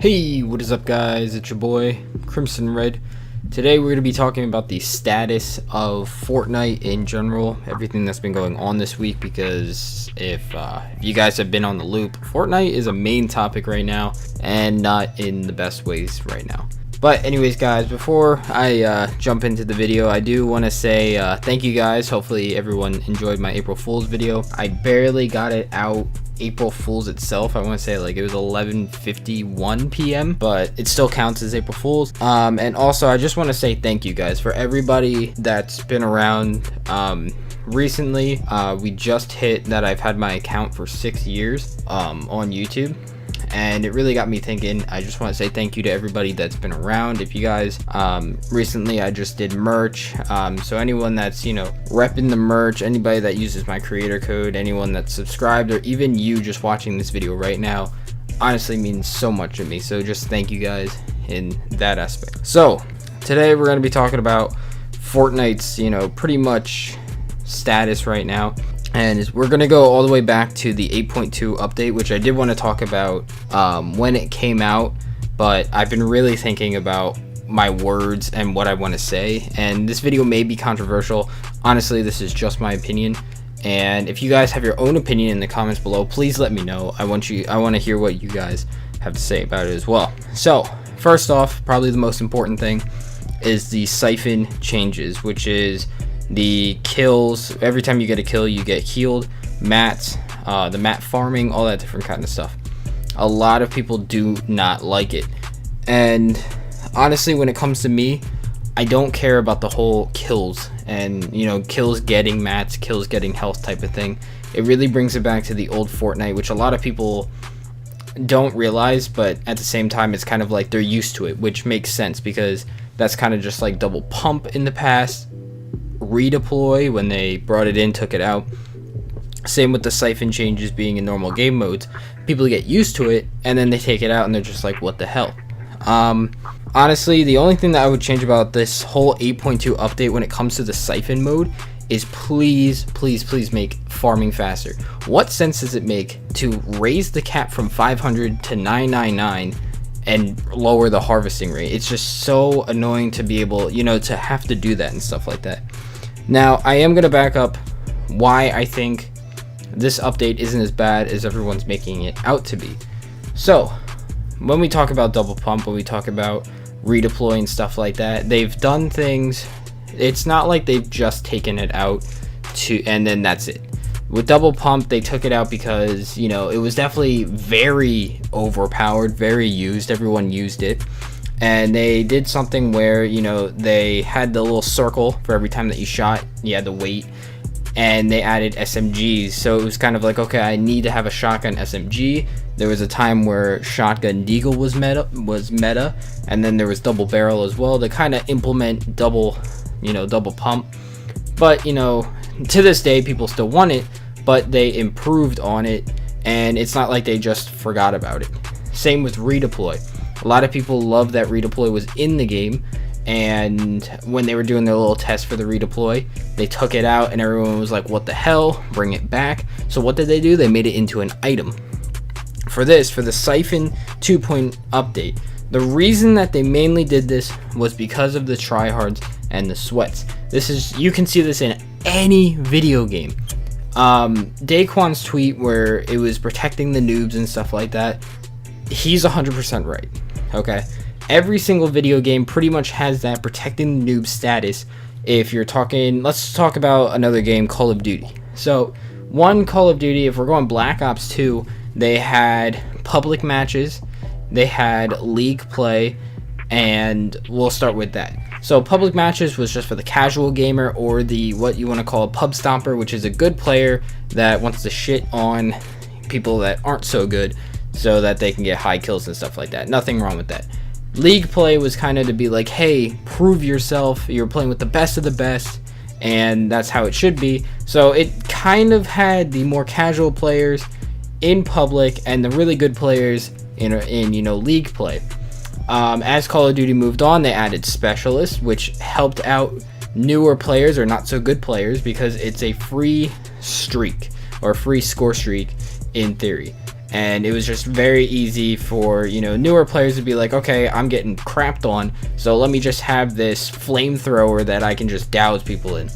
Hey, what is up guys? It's your boy, Crimson Red. Today we're going to be talking about the status of Fortnite in general, everything that's been going on this week, because if you guys have been on the loop, Fortnite is a main topic right now, and not in the best ways right now. But anyways guys, before I jump into the video, I do want to say thank you guys. Hopefully everyone enjoyed my April Fool's video. I barely got it out April Fool's itself. I want to say like it was 11:51 p.m. but it still counts as April Fool's. And also I just want to say thank you guys for everybody that's been around recently. We just hit that I've had my account for 6 years on YouTube, and it really got me thinking. I just want to say thank you to everybody that's been around. If you guys recently I just did merch, so anyone that's, you know, repping the merch, anybody that uses my creator code, anyone that's subscribed, or even you just watching this video right now, honestly means so much to me. So just thank you guys in that aspect. So today we're going to be talking about Fortnite's, you know, pretty much status right now. And we're going to go all the way back to the 8.2 update, which I did want to talk about when it came out, but I've been really thinking about my words and what I want to say, and this video may be controversial. Honestly, this is just my opinion, and if you guys have your own opinion in the comments below, please let me know. I want to hear what you guys have to say about it as well. So first off, probably the most important thing is the siphon changes, which is the kills. Every time you get a kill, you get healed, mats, the mat farming, all that different kind of stuff. A lot of people do not like it, and honestly, when it comes to me, I don't care about the whole kills and, you know, kills getting mats, kills getting health type of thing. It really brings it back to the old Fortnite, which a lot of people don't realize, but at the same time it's kind of like they're used to it, which makes sense because that's kind of just like double pump in the past, redeploy when they brought it in, took it out. Same with the siphon changes being in normal game modes. People get used to it and then they take it out and they're just like, what the hell? Honestly, the only thing that I would change about this whole 8.2 update when it comes to the siphon mode is please make farming faster. What sense does it make to raise the cap from 500 to 999 and lower the harvesting rate? It's just so annoying to be able, you know, to have to do that and stuff like that. Now, I am going to back up why I think this update isn't as bad as everyone's making it out to be. So, when we talk about double pump, when we talk about redeploy and stuff like that, they've done things. It's not like they've just taken it out and then that's it. With double pump, they took it out because, you know, it was definitely very overpowered, very used. Everyone used it. And they did something where, you know, they had the little circle for every time that you shot, you had to wait, and they added SMGs. So it was kind of like, okay, I need to have a shotgun SMG. There was a time where shotgun deagle was meta, and then there was double barrel as well to kind of implement double pump. But, you know, to this day people still want it, but they improved on it, and it's not like they just forgot about it. Same with redeploy. A lot of people love that redeploy was in the game, and when they were doing their little test for the redeploy, they took it out and everyone was like, what the hell, bring it back. So what did they do? They made it into an item. For the siphon 2.0 update, the reason that they mainly did this was because of the tryhards and the sweats. You can see this in any video game. Daquan's tweet where it was protecting the noobs and stuff like that, he's 100% right. Okay, every single video game pretty much has that protecting the noob status. If you're talking, let's talk about another game, Call of Duty. So one Call of Duty, if we're going Black Ops 2, they had public matches, they had league play, and we'll start with that. So public matches was just for the casual gamer, or the what you want to call a pub stomper, which is a good player that wants to shit on people that aren't so good so that they can get high kills and stuff like that. Nothing wrong with that. League play was kind of to be like, hey, prove yourself, you're playing with the best of the best, and that's how it should be. So it kind of had the more casual players in public and the really good players in you know, league play. As Call of Duty moved on, they added specialists, which helped out newer players or not so good players, because it's a free streak or free score streak in theory. and it was just very easy for, you know, newer players to be like, okay, I'm getting crapped on, so let me just have this flamethrower that I can just douse people in.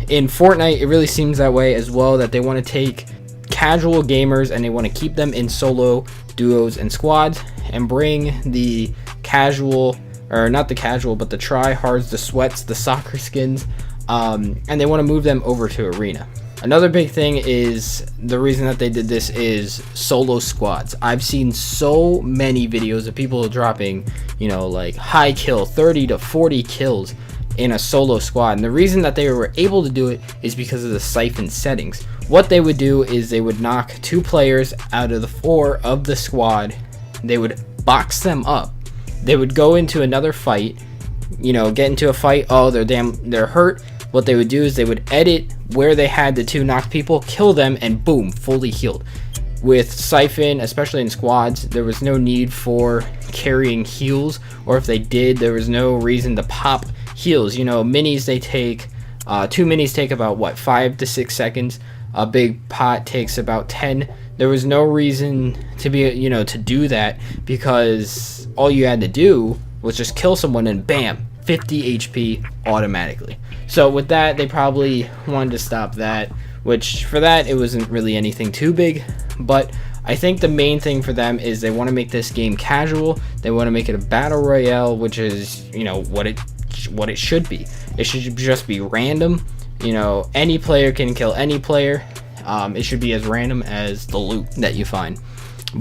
In Fortnite, it really seems that way as well, that they want to take casual gamers and they want to keep them in solo, duos, and squads, and bring the casual, or not the casual, but the try-hards, the sweats, the soccer skins, and they want to move them over to arena. Another big thing is, the reason that they did this is solo squads. I've seen so many videos of people dropping, you know, like high kill, 30 to 40 kills in a solo squad, and the reason that they were able to do it is because of the siphon settings. What they would do is they would knock 2 players out of the 4 of the squad, they would box them up, they would go into another fight, you know, get into a fight, oh, they're hurt. What they would do is they would edit where they had the 2 knocked people, kill them, and boom, fully healed. With Siphon, especially in squads, there was no need for carrying heals, or if they did, there was no reason to pop heals. You know, minis, they take 2 minis take about what, 5 to 6 seconds. A big pot takes about 10. There was no reason to be, you know, to do that, because all you had to do was just kill someone and bam, 50 HP automatically. So with that, they probably wanted to stop that, which for that, it wasn't really anything too big. But I think the main thing for them is they want to make this game casual. They want to make it a battle royale, which is, you know, what it should be. It should just be random. You know, any player can kill any player. It should be as random as the loot that you find.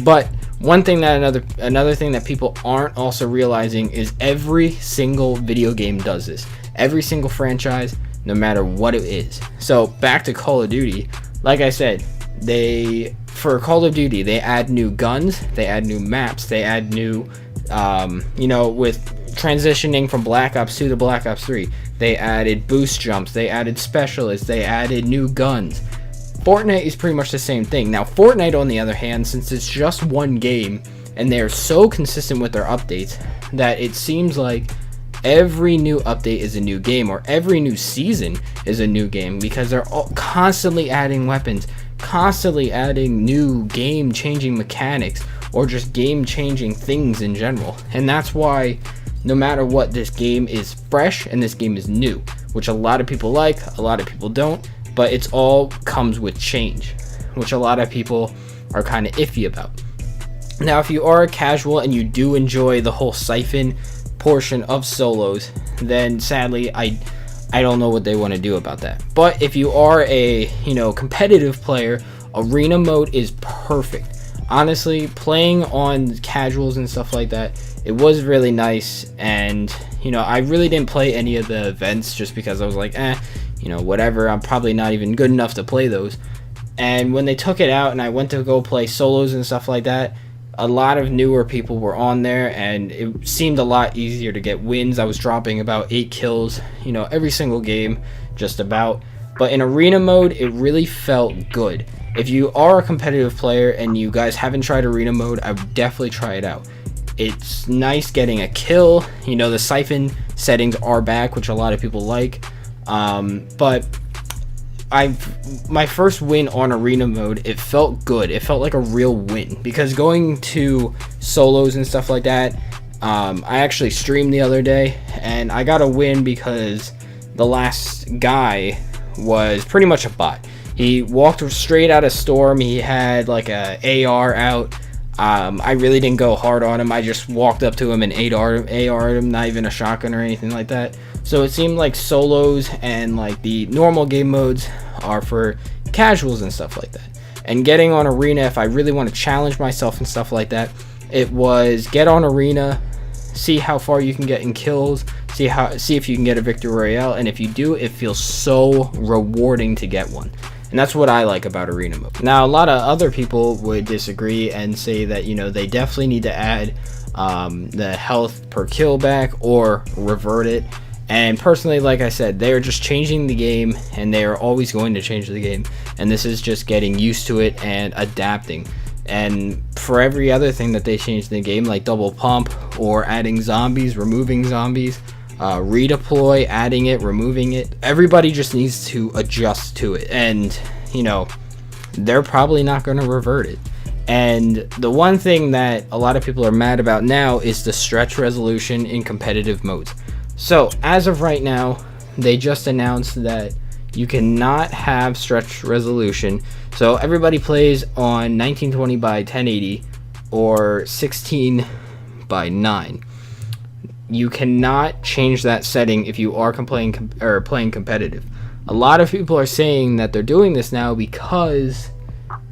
But one thing that another thing that people aren't also realizing is every single video game does this. Every single franchise, no matter what it is. So back to Call of Duty, like I said, for Call of Duty, they add new guns, they add new maps, they add new, you know, with transitioning from Black Ops 2 to Black Ops 3, they added boost jumps, they added specialists, they added new guns. Fortnite is pretty much the same thing. Now Fortnite, on the other hand, since it's just one game and they're so consistent with their updates that it seems like every new update is a new game, or every new season is a new game, because they're constantly adding weapons, constantly adding new game changing mechanics, or just game changing things in general. And that's why no matter what, this game is fresh and this game is new, which a lot of people like, a lot of people don't, but it's all comes with change, which a lot of people are kind of iffy about. Now, if you are a casual and you do enjoy the whole Siphon portion of solos, then sadly I don't know what they want to do about that. But if you are a, you know, competitive player, arena mode is perfect. Honestly, playing on casuals and stuff like that, it was really nice. And, you know, I really didn't play any of the events just because I was like, you know, whatever, I'm probably not even good enough to play those. And when they took it out and I went to go play solos and stuff like that, a lot of newer people were on there, and it seemed a lot easier to get wins. I was dropping about 8 kills, you know, every single game, just about. But in arena mode, it really felt good. If you are a competitive player and you guys haven't tried arena mode, I would definitely try it out. It's nice getting a kill. You know, the Siphon settings are back, which a lot of people like. But my first win on arena mode, it felt good. It felt like a real win, because going to solos and stuff like that, I actually streamed the other day and I got a win because the last guy was pretty much a bot. He walked straight out of Storm. He had like a AR out. I really didn't go hard on him. I just walked up to him and AR'd him, not even a shotgun or anything like that. So it seemed like solos and like the normal game modes are for casuals and stuff like that. And getting on arena, if I really want to challenge myself and stuff like that, it was get on arena, see how far you can get in kills, see if you can get a victory royale, and if you do, it feels so rewarding to get one. And that's what I like about arena mode. Now, a lot of other people would disagree and say that, you know, they definitely need to add the health per kill back or revert it. And personally, like I said, they are just changing the game, and they are always going to change the game. And this is just getting used to it and adapting. And for every other thing that they changed in the game, like double pump or adding zombies, removing zombies, redeploy, adding it, removing it, everybody just needs to adjust to it. And, you know, they're probably not going to revert it. And the one thing that a lot of people are mad about now is the stretch resolution in competitive modes. So as of right now, they just announced that you cannot have stretch resolution. So everybody plays on 1920 by 1080 or 16 by 9. You cannot change that setting if you are playing competitive. A lot of people are saying that they're doing this now because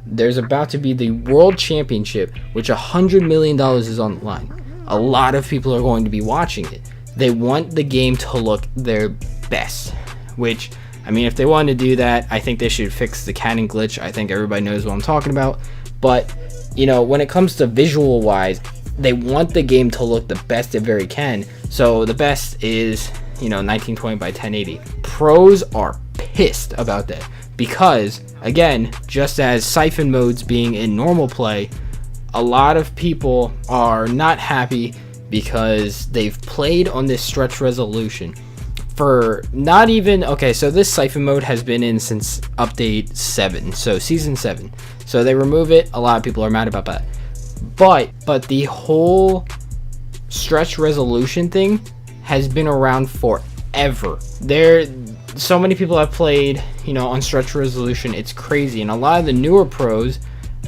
there's about to be the World Championship, which $100 million is on the line. A lot of people are going to be watching it. They want the game to look their best, which, I mean, if they want to do that, I think they should fix the cannon glitch. I think everybody knows what I'm talking about. But, you know, when it comes to visual wise, they want the game to look the best it very can. So the best is, you know, 1920 by 1080. Pros are pissed about that because, again, just as siphon modes being in normal play, a lot of people are not happy because they've played on this stretch resolution for not even, okay, so this siphon mode has been in since update 7, so season 7. So they remove it. A lot of people are mad about that. But the whole stretch resolution thing has been around forever. So many people have played, you know, on stretch resolution. It's crazy, and a lot of the newer pros,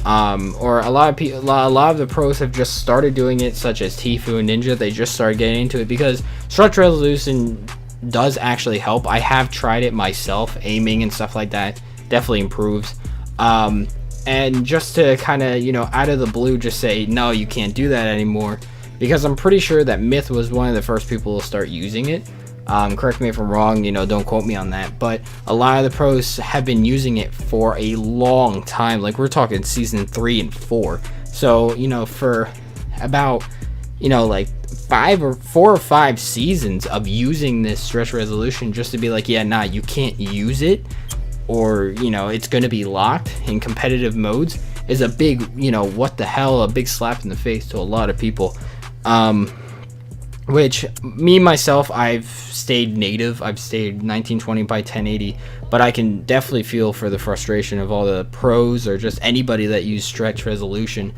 or a lot of the pros have just started doing it, such as Tfue and Ninja. They just started getting into it because stretch resolution does actually help. I have tried it myself, aiming and stuff like that definitely improves. And just to kind of, you know, out of the blue just say, no, you can't do that anymore, because I'm pretty sure that Myth was one of the first people to start using it. Correct me if I'm wrong, you know, don't quote me on that, but a lot of the pros have been using it for a long time. Like, we're talking season 3 and 4. So, you know, for about, you know, like 4 or 5 seasons of using this stretch resolution just to be like, yeah, nah, you can't use it, or, you know, it's going to be locked in competitive modes, is a big, you know, what the hell, a big slap in the face to a lot of people. Which, me myself, I've stayed native. I've stayed 1920 by 1080, but I can definitely feel for the frustration of all the pros or just anybody that use stretch resolution,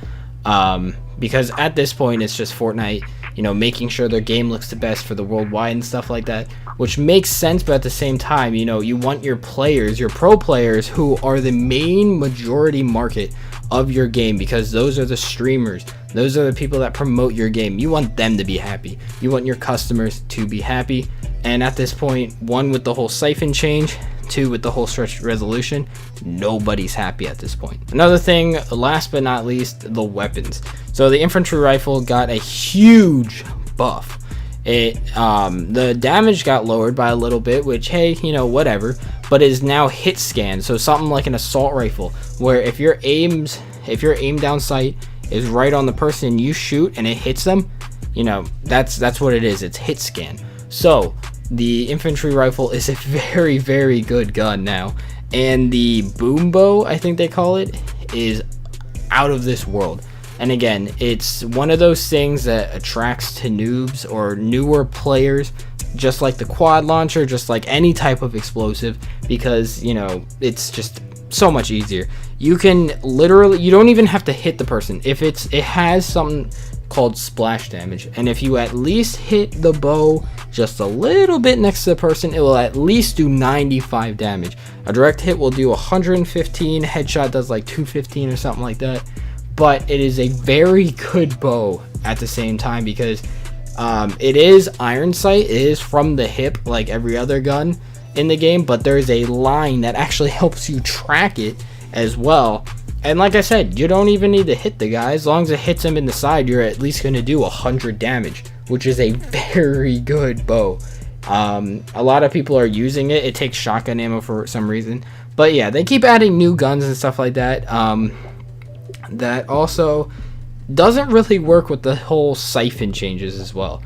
because at this point it's just Fortnite, you know, making sure their game looks the best for the worldwide and stuff like that, which makes sense. But at the same time, you know, you want your players, your pro players, who are the main majority market of your game, because those are the streamers, those are the people that promote your game. You want them to be happy, you want your customers to be happy. And at this point, 1, with the whole siphon change, 2, with the whole stretch resolution, nobody's happy at this point. Another thing, last but not least, the weapons. So the infantry rifle got a huge buff. The damage got lowered by a little bit, which, hey, you know, whatever, but is now hit scan. So something like an assault rifle, where if your aim down sight is right on the person and you shoot and it hits them, you know, that's what it is. It's hit scan. So the infantry rifle is a very, very good gun now, and the boom bow, I think they call it, is out of this world. And again, it's one of those things that attracts to noobs or newer players, just like the quad launcher, just like any type of explosive, because, you know, it's just so much easier. You can literally, you don't even have to hit the person. If it has something called splash damage, and if you at least hit the bow just a little bit next to the person, it will at least do 95 damage. A direct hit will do 115, headshot does like 215 or something like that. But it is a very good bow at the same time, because it is iron sight. It is from the hip like every other gun in the game, but there's a line that actually helps you track it as well. And like I said, you don't even need to hit the guy. As long as it hits him in the side, you're at least going to do 100 damage, which is a very good bow. A lot of people are using it. It takes shotgun ammo for some reason. But yeah, they keep adding new guns and stuff like that. That also doesn't really work with the whole siphon changes as well.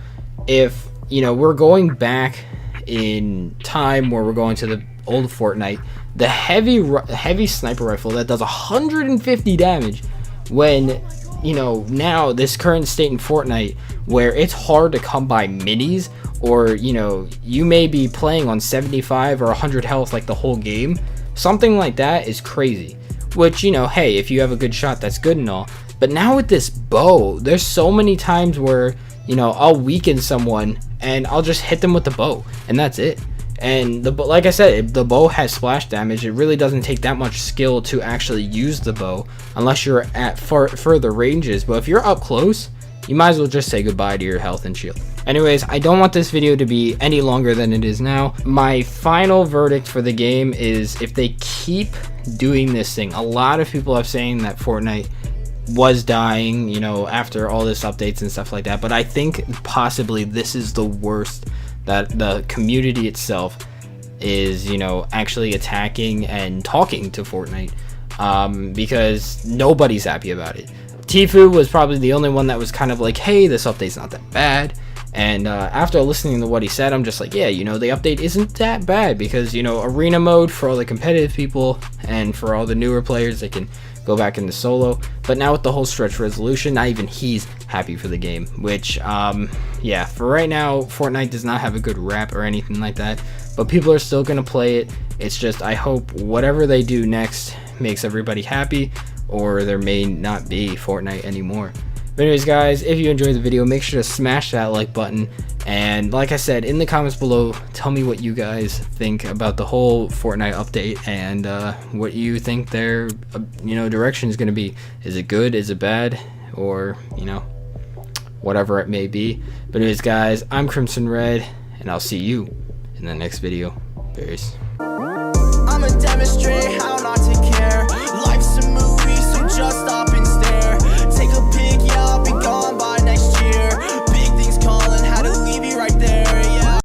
If, you know, we're going back in time where we're going to the old Fortnite, the heavy sniper rifle that does 150 damage, when, you know, now this current state in Fortnite where it's hard to come by minis, or, you know, you may be playing on 75 or 100 health like the whole game, something like that is crazy. which, you know, hey, if you have a good shot, that's good and all. But now with this bow, there's so many times where, you know, I'll weaken someone and I'll just hit them with the bow, and that's it. And like I said, if the bow has splash damage, it really doesn't take that much skill to actually use the bow unless you're at further ranges. But if you're up close, you might as well just say goodbye to your health and shield. Anyways, I don't want this video to be any longer than it is now. My final verdict for the game is if they keep doing this thing. A lot of people are saying that Fortnite was dying, you know, after all this updates and stuff like that. But I think possibly this is the worst, that the community itself is, you know, actually attacking and talking to Fortnite, because nobody's happy about it. Tifu was probably the only one that was kind of like, hey, this update's not that bad. And after listening to what he said, I'm just like, yeah, you know, the update isn't that bad, because, you know, arena mode for all the competitive people and for all the newer players, they can go back into solo. But now with the whole stretch resolution, not even he's happy for the game, which yeah, for right now, Fortnite does not have a good rap or anything like that, but people are still gonna play it. It's just, I hope whatever they do next makes everybody happy, or there may not be Fortnite anymore. But anyways, guys, if you enjoyed the video, make sure to smash that like button, and like I said, in the comments below, tell me what you guys think about the whole Fortnite update, and what you think their you know, direction is going to be. Is it good, is it bad, or, you know, whatever it may be. But anyways, guys, I'm Crimson Red, and I'll see you in the next video. Peace. I'ma demonstrate how not to care. Life's a movie, so just